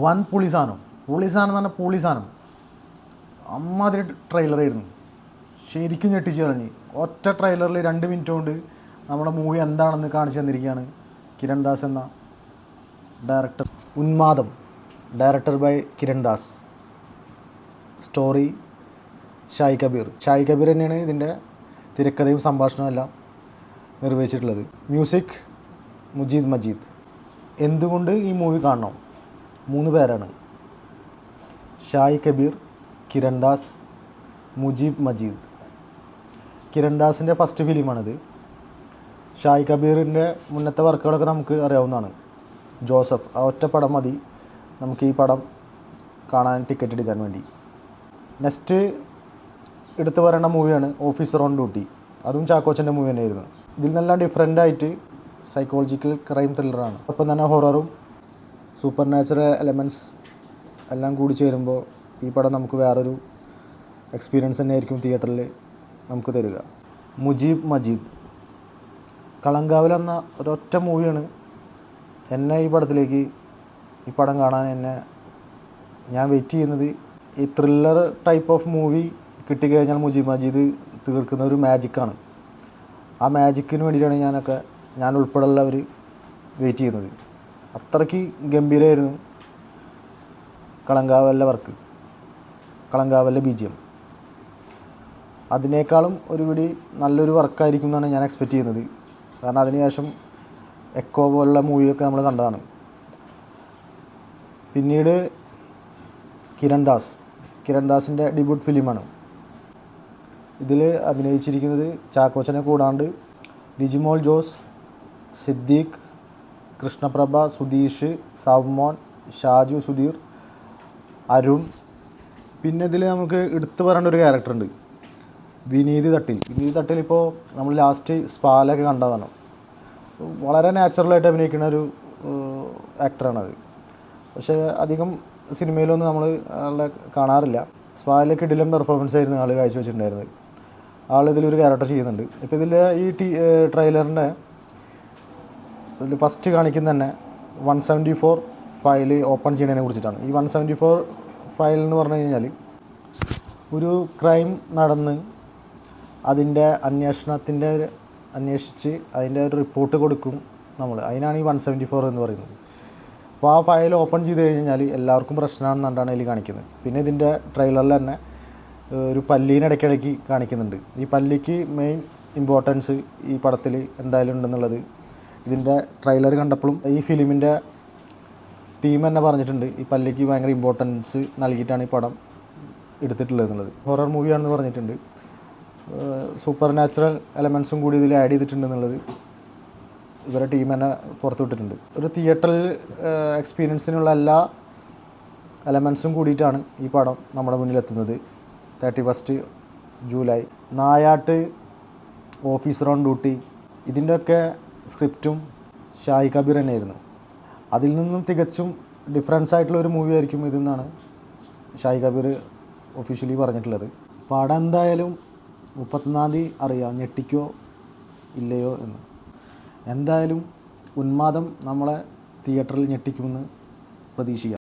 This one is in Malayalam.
വൻ പുളി സാധനം എന്ന് പറഞ്ഞാൽ പുളി സാധനം അമ്മാതിരി ട്രെയിലറായിരുന്നു. ശരിക്കും ഞെട്ടിച്ച് കളഞ്ഞ്. ഒറ്റ ട്രെയിലറിൽ 2 മിനിറ്റ് കൊണ്ട് നമ്മുടെ മൂവി എന്താണെന്ന് കാണിച്ചു തന്നിരിക്കുകയാണ് കിരൺ ദാസ് എന്ന director. Unmadam, director by Kiran Das, story Shahi Kabir തന്നെയാണ് ഇതിൻ്റെ തിരക്കഥയും സംഭാഷണവും എല്ലാം നിർവഹിച്ചിട്ടുള്ളത്. മ്യൂസിക് മുജീദ് മജീദ്. എന്തുകൊണ്ട് ഈ മൂവി കാണണം? 3 പേരാണ്: ഷായി കബീർ, കിരൺ ദാസ്, മുജീബ് മജീദ്. കിരൺ ദാസിൻ്റെ ഫസ്റ്റ് ഫിലിമാണിത്. ഷായി കബീറിൻ്റെ മുന്നത്തെ വർക്കുകളൊക്കെ നമുക്ക് അറിയാവുന്നതാണ്. ജോസഫ്, ആ ഒറ്റ പടം മതി നമുക്ക് ഈ പടം കാണാൻ ടിക്കറ്റ് എടുക്കാൻ വേണ്ടി. നെക്സ്റ്റ് എടുത്തു പറയേണ്ട മൂവിയാണ് ഓഫീസർ ഓൺ ഡ്യൂട്ടി. അതും ചാക്കോച്ചൻ്റെ മൂവി തന്നെയായിരുന്നു. ഇതിൽ നിന്നെല്ലാം ഡിഫറെൻ്റായിട്ട് സൈക്കോളജിക്കൽ ക്രൈം ത്രില്ലറാണ്. ഒപ്പം തന്നെ ഹൊററും സൂപ്പർ നാച്ചുറൽ എലമെൻറ്റ്സ് എല്ലാം കൂടി ചേരുമ്പോൾ ഈ പടം നമുക്ക് വേറൊരു എക്സ്പീരിയൻസ് തന്നെയായിരിക്കും തിയേറ്ററിൽ നമുക്ക് തരിക. മുജീബ് മജീദ്, കളങ്കാവൽ എന്ന ഒരൊറ്റ മൂവിയാണ് എന്നെ ഈ പടത്തിലേക്ക്, ഈ പടം കാണാൻ ഞാൻ വെയിറ്റ് ചെയ്യുന്നത്. ഈ ത്രില്ലർ ടൈപ്പ് ഓഫ് മൂവി കിട്ടിക്കഴിഞ്ഞാൽ മുജീബ് മജീദ് തീർക്കുന്ന ഒരു മാജിക്കാണ്. ആ മാജിക്കിന് വേണ്ടിയിട്ടാണ് ഞാൻ ഉൾപ്പെടെയുള്ളവർ വെയിറ്റ് ചെയ്യുന്നത്. അത്രയ്ക്ക് ഗംഭീരമായിരുന്നു കളങ്കാവലിലെ വർക്ക്, കളങ്കാവലിലെ BGM. അതിനേക്കാളും ഒരുപിടി നല്ലൊരു വർക്കായിരിക്കും എന്നാണ് ഞാൻ എക്സ്പെക്റ്റ് ചെയ്യുന്നത്. കാരണം അതിനുശേഷം എക്കോ പോലുള്ള മൂവിയൊക്കെ നമ്മൾ കണ്ടതാണ്. പിന്നീട് കിരൺ ദാസിൻ്റെ ഡെബ്യൂട്ട് ഫിലിമാണ്. ഇതിൽ അഭിനയിച്ചിരിക്കുന്നത് ചാക്കോച്ചനെ കൂടാണ്ട് ലിജിമോൾ ജോസ്, സിദ്ദീഖ്, കൃഷ്ണപ്രഭ, സുധീഷ്, സവ്മോൻ, ഷാജു സുധീർ, അരുൺ. പിന്നെ ഇതിൽ നമുക്ക് എടുത്തു പറയേണ്ട ഒരു ക്യാരക്ടറുണ്ട്, വിനീത് തട്ടിൽ. ഇപ്പോൾ നമ്മൾ ലാസ്റ്റ് സ്പാലൊക്കെ കണ്ടതാണ്. വളരെ നാച്ചുറലായിട്ട് അഭിനയിക്കുന്ന ഒരു ആക്ടറാണത്. പക്ഷേ അധികം സിനിമയിലൊന്നും നമ്മൾ ആളെ കാണാറില്ല. സ്പാലൊക്കെ കിടിലൻ പെർഫോമൻസ് ആയിരുന്നു ആൾ കാഴ്ചവെച്ചിട്ടുണ്ടായിരുന്നത്. ഇതിലൊരു ക്യാരക്ടർ ചെയ്യുന്നുണ്ട്. ഇപ്പോൾ ഇതിൽ ഈ ട്രെയിലറിൻ്റെ ഇതിൽ ഫസ്റ്റ് കാണിക്കുന്ന തന്നെ 174 ഫയൽ ഓപ്പൺ ചെയ്യുന്നതിനെ കുറിച്ചിട്ടാണ്. ഈ 174 ഫയൽ എന്ന് പറഞ്ഞു കഴിഞ്ഞാൽ ഒരു ക്രൈം നടന്ന് അതിൻ്റെ അന്വേഷിച്ച് അതിൻ്റെ ഒരു റിപ്പോർട്ട് കൊടുക്കും നമ്മൾ. അതിനാണ് ഈ 174 എന്ന് പറയുന്നത്. അപ്പോൾ ആ ഫയൽ ഓപ്പൺ ചെയ്ത് കഴിഞ്ഞാൽ എല്ലാവർക്കും പ്രശ്നമാണെന്നുകൊണ്ടാണ് അതിൽ കാണിക്കുന്നത്. പിന്നെ ഇതിൻ്റെ ട്രെയിലറിൽ തന്നെ ഒരു പല്ലീനെ ഇടയ്ക്കിടയ്ക്ക് കാണിക്കുന്നുണ്ട്. ഈ പല്ലിക്ക് മെയിൻ ഇമ്പോർട്ടൻസ് ഈ പടത്തിൽ എന്തായാലും ഉണ്ടെന്നുള്ളത് ഇതിൻ്റെ ട്രെയിലർ കണ്ടപ്പോഴും ഈ ഫിലിമിൻ്റെ ടീം തന്നെ പറഞ്ഞിട്ടുണ്ട്. ഈ പല്ലിക്ക് ഭയങ്കര ഇമ്പോർട്ടൻസ് നൽകിയിട്ടാണ് ഈ പടം എടുത്തിട്ടുള്ളത് എന്നുള്ളത്. ഹൊറർ മൂവിയാണെന്ന് പറഞ്ഞിട്ടുണ്ട്. സൂപ്പർ നാച്ചുറൽ എലമെൻസും കൂടി ഇതിൽ ആഡ് ചെയ്തിട്ടുണ്ടെന്നുള്ളത് ഇവരുടെ ടീം തന്നെ പുറത്തു വിട്ടിട്ടുണ്ട്. ഒരു തിയേറ്ററിൽ എക്സ്പീരിയൻസിനുള്ള എല്ലാ എലമെൻസും കൂടിയിട്ടാണ് ഈ പടം നമ്മുടെ മുന്നിലെത്തുന്നത്. 31 ജൂലൈ. നായാട്ട്, ഓഫീസർ ഓൺ ഡ്യൂട്ടി, ഇതിൻ്റെയൊക്കെ സ്ക്രിപ്റ്റും ഷായി കബീർ തന്നെയായിരുന്നു. അതിൽ നിന്നും തികച്ചും ഡിഫറൻസ് ആയിട്ടുള്ള ഒരു മൂവി ആയിരിക്കും ഇതെന്നാണ് ഷായി കബീർ ഒഫീഷ്യലി പറഞ്ഞിട്ടുള്ളത്. പടം എന്തായാലും 31-ാം തീയതി അറിയാം ഞെട്ടിക്കോ ഇല്ലയോ എന്ന്. എന്തായാലും ഉന്മാദം നമ്മളെ തിയേറ്ററിൽ ഞെട്ടിക്കുമെന്ന് പ്രതീക്ഷിക്കാം.